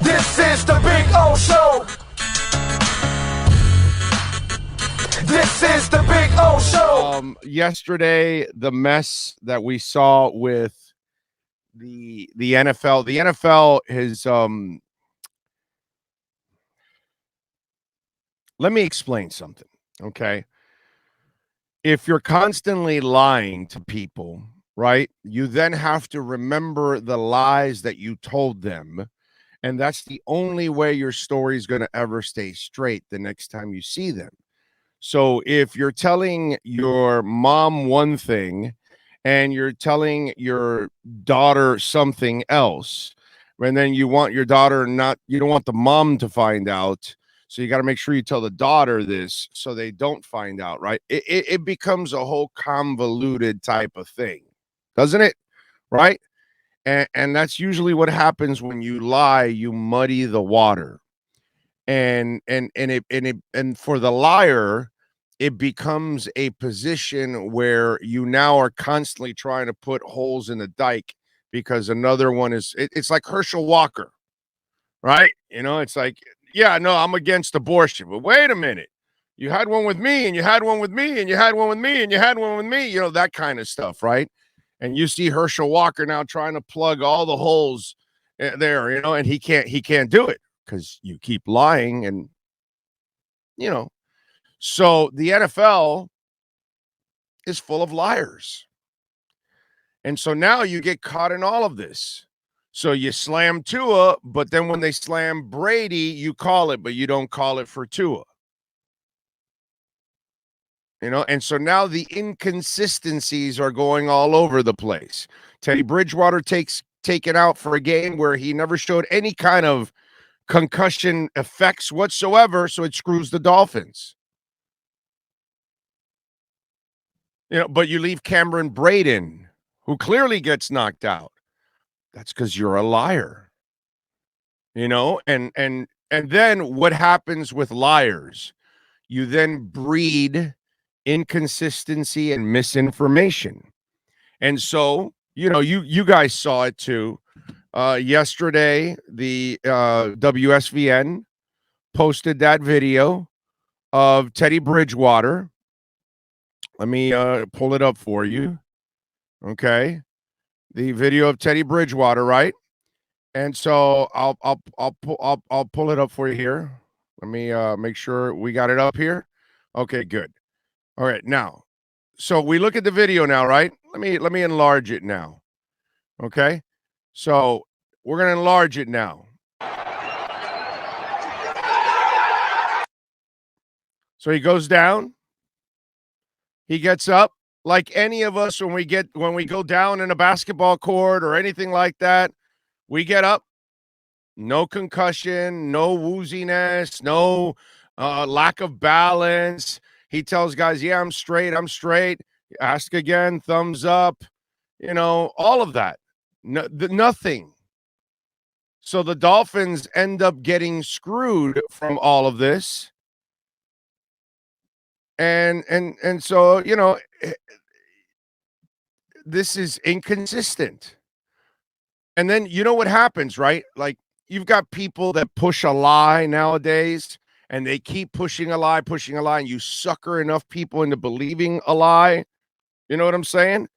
This is the Big O Show. This is the Big O Show. Yesterday, the mess that we saw with the NFL. The NFL has let me explain something, okay? If you're constantly lying to people, right? You then have to remember the lies that you told them, and that's the only way your story is going to ever stay straight the next time you see them. So if you're telling your mom one thing and you're telling your daughter something else, and then you want your daughter you don't want the mom to find out. So you got to make sure you tell the daughter this so they don't find out, right? It becomes a whole convoluted type of thing, doesn't it? Right? And that's usually what happens when you lie, you muddy the water. And for the liar, it becomes a position where you now are constantly trying to put holes in the dike because another one it's like Herschel Walker, right? It's like, yeah, no, I'm against abortion, but wait a minute. You had one with me, and you had one with me, and you had one with me, and you had one with me, that kind of stuff, right? And you see Herschel Walker now trying to plug all the holes there, and he can't do it because you keep lying and so the NFL is full of liars. And so now you get caught in all of this. So you slam Tua, but then when they slam Brady, you call it, but you don't call it for Tua. And so now the inconsistencies are going all over the place. Teddy Bridgewater taken out for a game where he never showed any kind of concussion effects whatsoever, so it screws the Dolphins. But you leave Cameron Braden, who clearly gets knocked out. That's because you're a liar. And then what happens with liars? You then breed inconsistency and misinformation. And so, you guys saw it too. Yesterday, the WSVN posted that video of Teddy Bridgewater. Let me pull it up for you. Okay. The video of Teddy Bridgewater, right? And so I'll pull it up for you here. Let me make sure we got it up here. Okay, good. All right, now. So we look at the video now, right? Let me enlarge it now. Okay? So we're going to enlarge it now. So he goes down. He gets up like any of us when we go down in a basketball court or anything like that. We get up, no concussion, no wooziness, no lack of balance. He tells guys, yeah, I'm straight. Ask again, thumbs up, all of that. Nothing. So the Dolphins end up getting screwed from all of this. And so, this is inconsistent. And then you know what happens, right? Like you've got people that push a lie nowadays and they keep pushing a lie, and you sucker enough people into believing a lie. You know what I'm saying?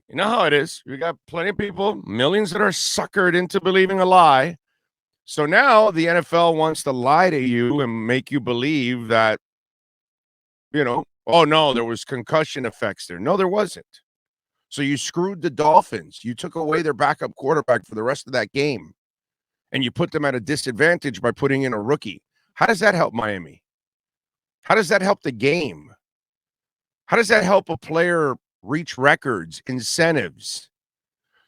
You know how it is. We got plenty of people, millions that are suckered into believing a lie. So now the NFL wants to lie to you and make you believe that, oh no, there was concussion effects there. No, there wasn't. So you screwed the Dolphins. You took away their backup quarterback for the rest of that game, and you put them at a disadvantage by putting in a rookie. How does that help Miami? How does that help the game? How does that help a player reach records, incentives?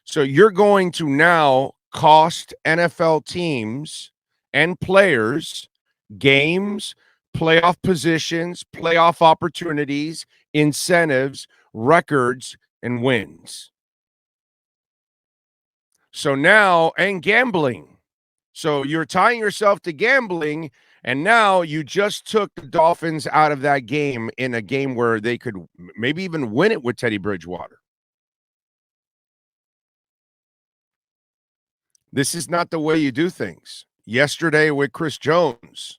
So you're going to now cost NFL teams and players games, playoff positions, playoff opportunities, incentives, records, and wins. So now, and gambling. So you're tying yourself to gambling, and now you just took the Dolphins out of that game in a game where they could maybe even win it with Teddy Bridgewater. This is not the way you do things. Yesterday with Chris Jones,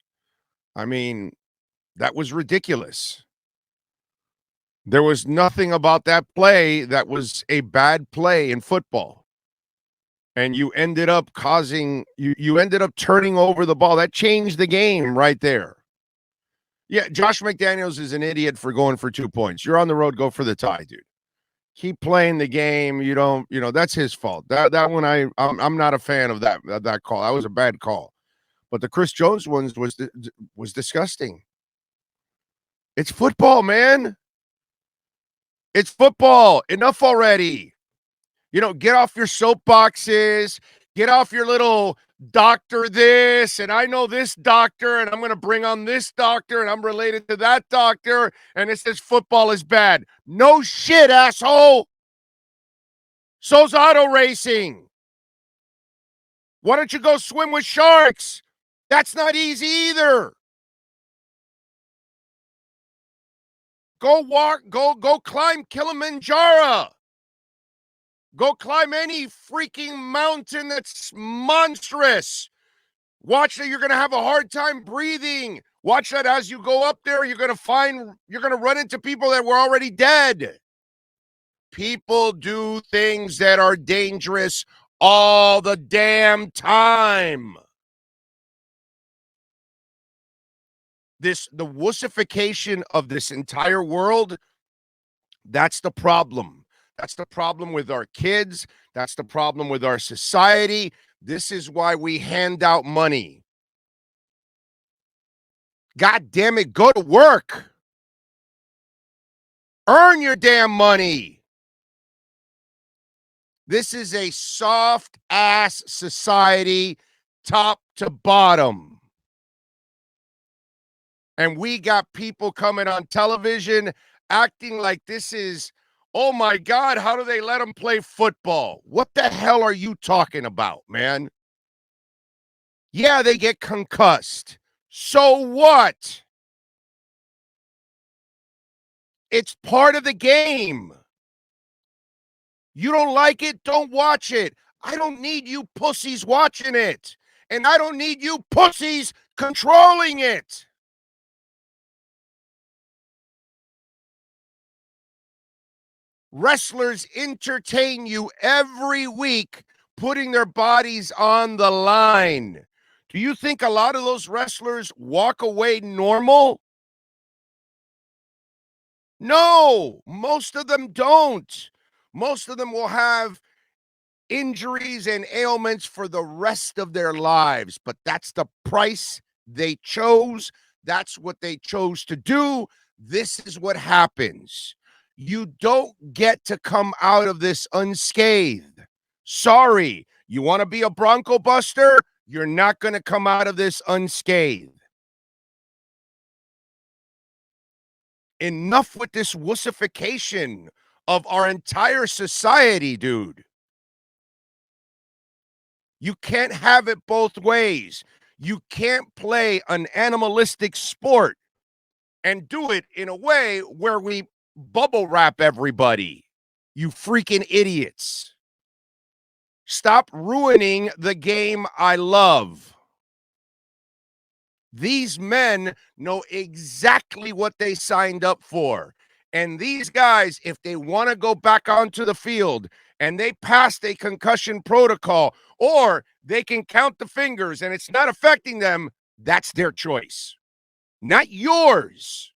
I mean, that was ridiculous. There was nothing about that play that was a bad play in football. And you ended up you ended up turning over the ball. That changed the game right there. Yeah, Josh McDaniels is an idiot for going for 2 points. You're on the road, go for the tie, dude. Keep playing the game. You don't, that's his fault. That one I'm not a fan of that call. That was a bad call. But the Chris Jones ones was disgusting. It's football, man. It's football. Enough already. Get off your soapboxes. Get off your little doctor this, and I know this doctor, and I'm going to bring on this doctor, and I'm related to that doctor, and it says football is bad. No shit, asshole. So's auto racing. Why don't you go swim with sharks? That's not easy either. Go walk, go climb Kilimanjaro. Go climb any freaking mountain that's monstrous. Watch that you're going to have a hard time breathing. Watch that as you go up there, you're going to run into people that were already dead. People do things that are dangerous all the damn time. The wussification of this entire world, that's the problem. That's the problem with our kids. That's the problem with our society. This is why we hand out money. God damn it, go to work. Earn your damn money. This is a soft-ass society, top to bottom. And we got people coming on television acting like this is, oh my God, how do they let them play football? What the hell are you talking about, man? Yeah, they get concussed. So what? It's part of the game. You don't like it? Don't watch it. I don't need you pussies watching it. And I don't need you pussies controlling it. Wrestlers entertain you every week, putting their bodies on the line. Do you think a lot of those wrestlers walk away normal? No, most of them don't. Most of them will have injuries and ailments for the rest of their lives, but that's the price they chose. That's what they chose to do. This is what happens. You don't get to come out of this unscathed. Sorry, you want to be a Bronco Buster? You're not going to come out of this unscathed. Enough with this wussification of our entire society, dude. You can't have it both ways. You can't play an animalistic sport and do it in a way where we bubble wrap everybody. You freaking idiots. Stop ruining the game I love. These men know exactly what they signed up for. And these guys, if they want to go back onto the field and they passed a concussion protocol, or they can count the fingers and it's not affecting them, that's their choice, not yours.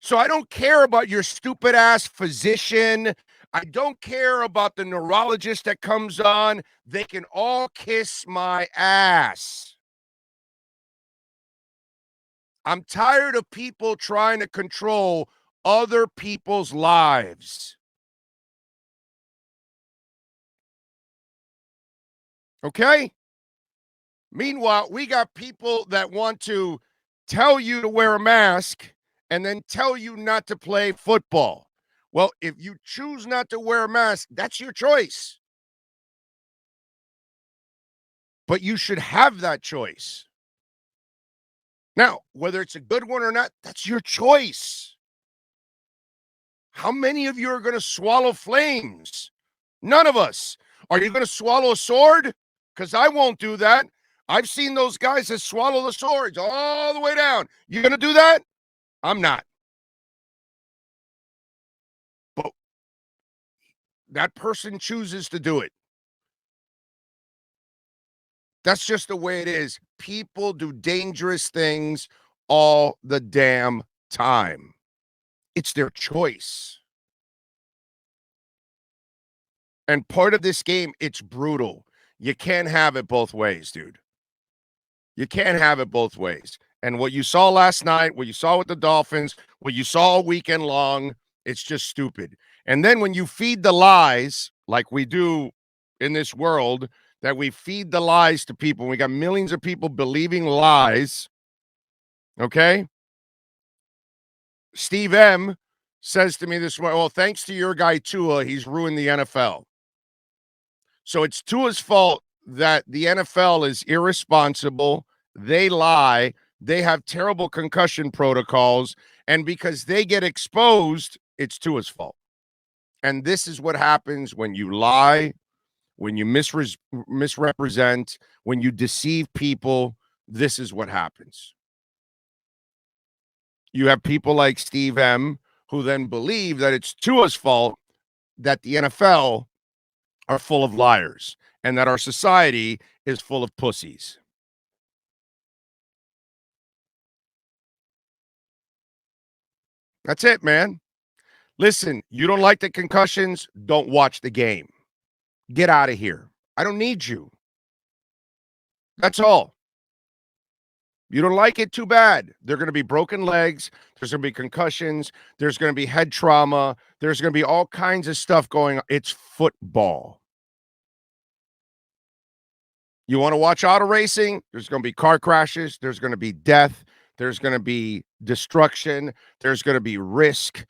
So I don't care about your stupid ass physician. I don't care about the neurologist that comes on. They can all kiss my ass. I'm tired of people trying to control other people's lives. Okay? Meanwhile, we got people that want to tell you to wear a mask and then tell you not to play football. Well, if you choose not to wear a mask, that's your choice. But you should have that choice. Now, whether it's a good one or not, that's your choice. How many of you are going to swallow flames? None of us. Are you going to swallow a sword? Because I won't do that. I've seen those guys that swallow the swords all the way down. You going to do that? I'm not. But that person chooses to do it. That's just the way it is. People do dangerous things all the damn time. It's their choice. And part of this game, it's brutal. You can't have it both ways, dude. You can't have it both ways. And what you saw last night, what you saw with the Dolphins, what you saw all weekend long, it's just stupid. And then when you feed the lies, like we do in this world, that we feed the lies to people, we got millions of people believing lies, okay? Steve M says to me this morning, well, thanks to your guy Tua, he's ruined the NFL. So it's Tua's fault that the NFL is irresponsible. They lie. They have terrible concussion protocols. And because they get exposed, it's Tua's fault. And this is what happens when you lie, when you misrepresent, when you deceive people. This is what happens. You have people like Steve M who then believe that it's Tua's fault that the NFL are full of liars and that our society is full of pussies. That's it, man. Listen, you don't like the concussions? Don't watch the game. Get out of here. I don't need you. That's all. You don't like it? Too bad. There are going to be broken legs. There's going to be concussions. There's going to be head trauma. There's going to be all kinds of stuff going on. It's football. You want to watch auto racing? There's going to be car crashes. There's going to be death. There's going to be destruction. There's going to be risk.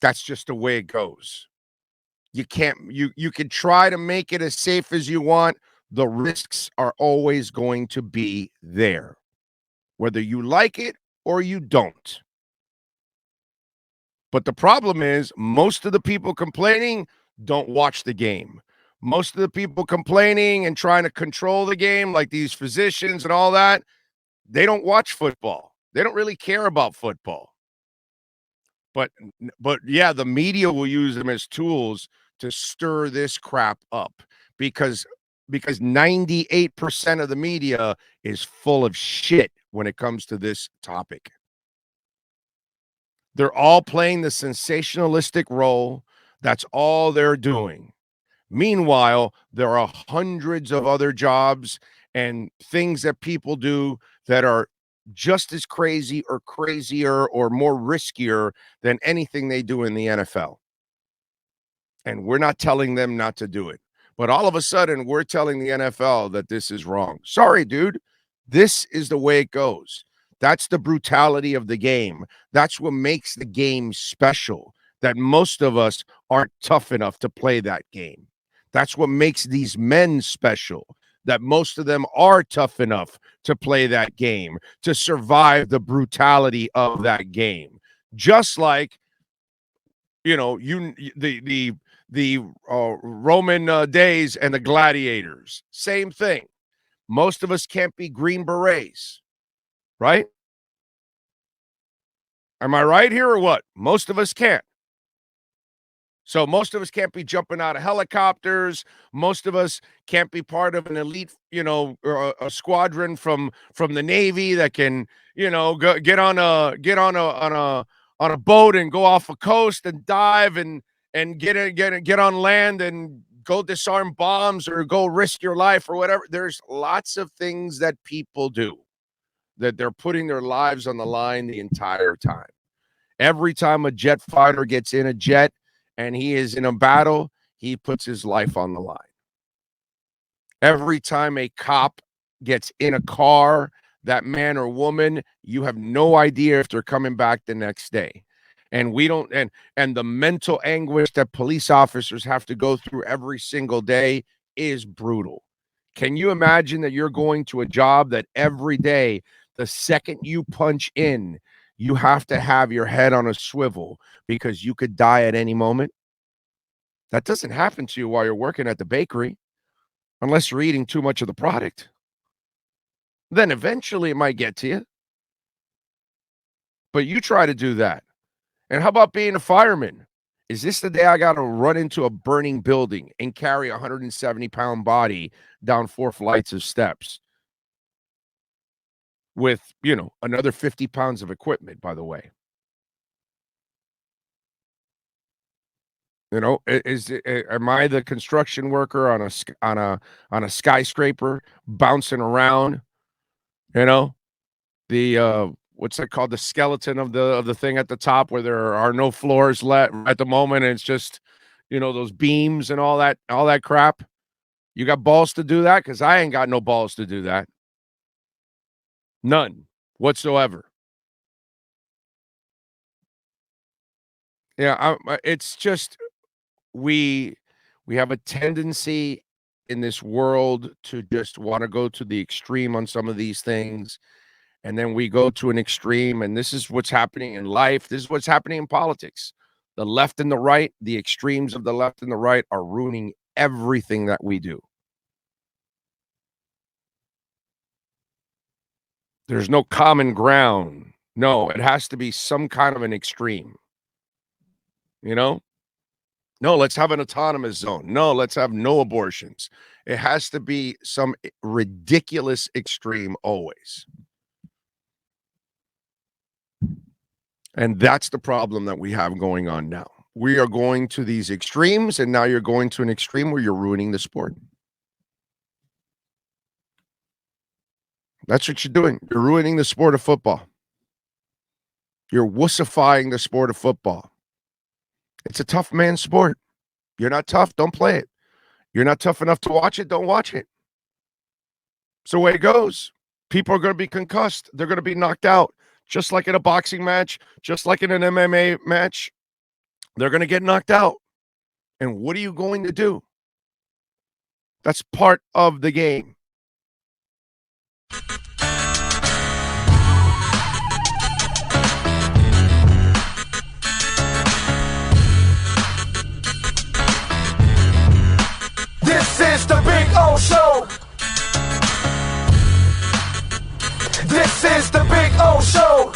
That's just the way it goes. You can't, you can try to make it as safe as you want. The risks are always going to be there, whether you like it or you don't. But the problem is, most of the people complaining don't watch the game. Most of the people complaining and trying to control the game, like these physicians and all that, they don't watch football. They don't really care about football. But yeah, the media will use them as tools to stir this crap up because 98% of the media is full of shit when it comes to this topic. They're all playing the sensationalistic role. That's all they're doing. Meanwhile, there are hundreds of other jobs and things that people do that are just as crazy or crazier or more riskier than anything they do in the NFL. And we're not telling them not to do it. But all of a sudden, we're telling the NFL that this is wrong. Sorry, dude. This is the way it goes. That's the brutality of the game. That's what makes the game special, that most of us aren't tough enough to play that game. That's what makes these men special, that most of them are tough enough to play that game, to survive the brutality of that game. Just like, you know, the Roman days and the gladiators, same thing. Most of us can't be Green Berets, right? Am I right here or what? Most of us can't. So most of us can't be jumping out of helicopters. Most of us can't be part of an elite, or a squadron from the Navy that can, get on a boat and go off a coast and dive and get on land and go disarm bombs or go risk your life or whatever. There's lots of things that people do that they're putting their lives on the line the entire time. Every time a jet fighter gets in a jet and he is in a battle, he puts his life on the line. Every time a cop gets in a car, that man or woman, you have no idea if they're coming back the next day. And we don't, and the mental anguish that police officers have to go through every single day is brutal. Can you imagine that you're going to a job that every day, the second you punch in, you have to have your head on a swivel because you could die at any moment? That doesn't happen to you while you're working at the bakery, unless you're eating too much of the product. Then eventually it might get to you. But you try to do that. And how about being a fireman? Is this the day I got to run into a burning building and carry a 170-pound body down 4 flights of steps with, another 50 pounds of equipment, by the way? Am I the construction worker on a skyscraper bouncing around, you know? The what's that called? The skeleton of the thing at the top where there are no floors left at the moment, and it's just, those beams and all that crap. You got balls to do that? Because I ain't got no balls to do that. None whatsoever. Yeah, it's just we have a tendency in this world to just want to go to the extreme on some of these things. And then we go to an extreme, and this is what's happening in life. This is what's happening in politics. The left and the right, the extremes of the left and the right are ruining everything that we do. There's no common ground. No, it has to be some kind of an extreme. No, let's have an autonomous zone. No, let's have no abortions. It has to be some ridiculous extreme always. And that's the problem that we have going on now. We are going to these extremes, and now you're going to an extreme where you're ruining the sport. That's what you're doing. You're ruining the sport of football. You're wussifying the sport of football. It's a tough man sport. You're not tough, don't play it. You're not tough enough to watch it, don't watch it. It's the way it goes. People are going to be concussed. They're going to be knocked out. Just like in a boxing match, just like in an MMA match, they're going to get knocked out. And what are you going to do? That's part of the game. This is the Big O Show. This is the Big O Show.